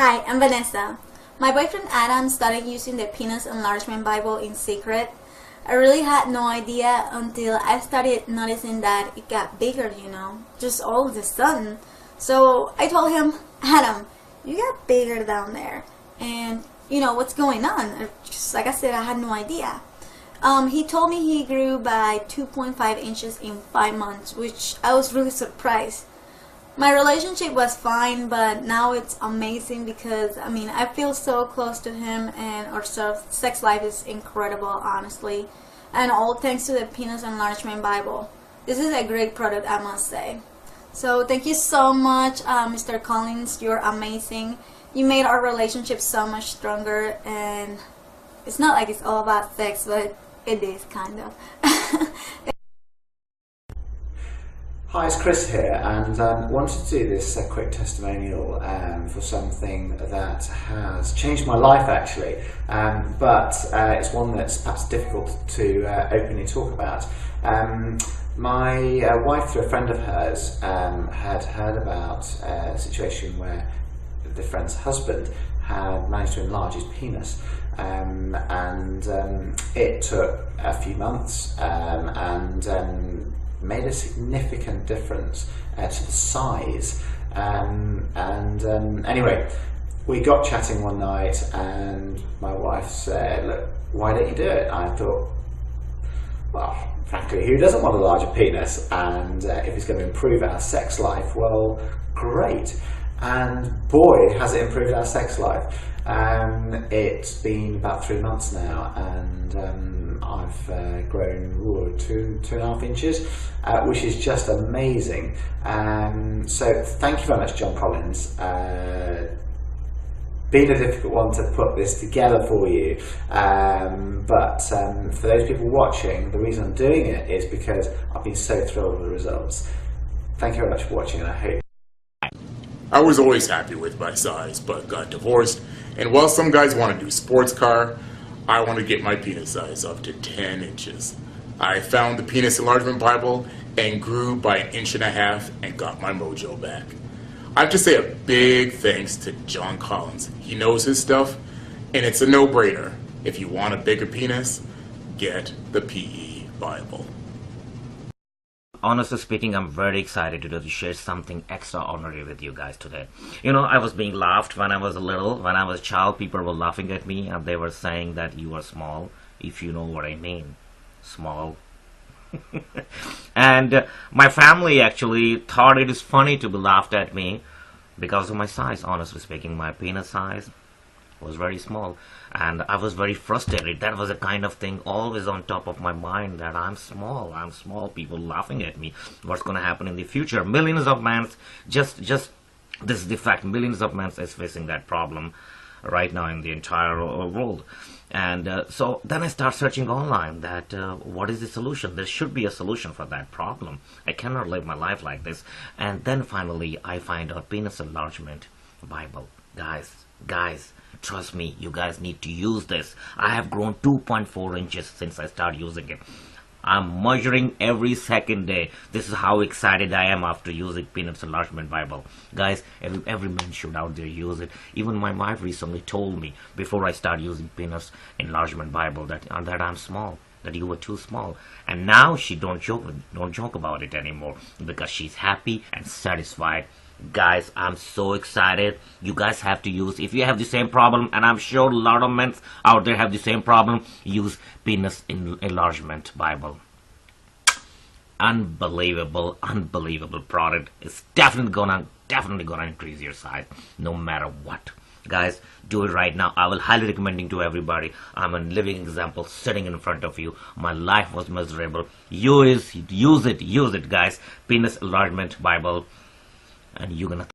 Hi, I'm Vanessa. My boyfriend Adam started using the Pennis enlargement Bible in secret. I really had no idea until I started noticing that it got bigger, just all of a sudden. So I told him, Adam, you got bigger down there. And, what's going on? Just like I said, I had no idea. He told me he grew by 2.5 inches in 5 months, which I was really surprised. My relationship was fine, but now it's amazing because, I feel so close to him and our sex life is incredible, honestly. And all thanks to the Pennis Enlargement Bible. This is a great product, I must say. So thank you so much, Mr. Collins. You're amazing. You made our relationship so much stronger, and it's not like it's all about sex, but it is kind of. Hi, it's Chris here, and wanted to do this quick testimonial for something that has changed my life actually, but it's one that's perhaps difficult to openly talk about. My wife, through a friend of hers, had heard about a situation where the friend's husband had managed to enlarge his penis, and it took a few months and made a significant difference to the size. Anyway, we got chatting one night and my wife said, look, why don't you do it? I thought, well, frankly, who doesn't want a larger penis? And if it's going to improve our sex life, well, great. And boy, has it improved our sex life. It's been about 3 months now, and I've grown 2.5 inches, which is just amazing. So thank you very much, John Collins. Been a difficult one to put this together for you, but for those people watching, the reason I'm doing it is because I've been so thrilled with the results. Thank you very much for watching, and I hope. I was always happy with my size, but got divorced, and while some guys want to do sports car, I want to get my penis size up to 10 inches. I found the Pennis Enlargement Bible and grew by 1.5 inches and got my mojo back. I have to say a big thanks to John Collins. He knows his stuff, and it's a no-brainer. If you want a bigger penis, get the PE Bible. Honestly speaking, I'm very excited to share something extraordinary with you guys today. I was being laughed when I was little. When I was a child, people were laughing at me and they were saying that you are small, if you know what I mean. Small. And my family actually thought it is funny to be laughed at me because of my size. Honestly speaking, my penis size was very small and I was very frustrated. That was a kind of thing always on top of my mind, that I'm small, people laughing at me. What's going to happen in the future? Millions of men, just this is the fact, millions of men is facing that problem right now in the entire world. And so then I start searching online that what is the solution? There should be a solution for that problem. I cannot live my life like this. And then finally I find out Pennis Enlargement Bible. Guys, trust me, you guys need to use this. I have grown 2.4 inches since I started using it. I'm measuring every second day. This is how excited I am after using Pennis Enlargement Bible. Guys, every man should out there use it. Even my wife recently told me before I started using Pennis Enlargement Bible that I'm small, that you were too small. And now she don't joke about it anymore because she's happy and satisfied. Guys, I'm so excited. You guys have to use, if you have the same problem, and I'm sure a lot of men out there have the same problem, use Pennis Enlargement Bible. Unbelievable product. It's definitely gonna increase your size no matter what. Guys, do it right now. I will highly recommending to everybody. I'm a living example sitting in front of you. My life was miserable. Use it guys. Pennis Enlargement Bible. And you're gonna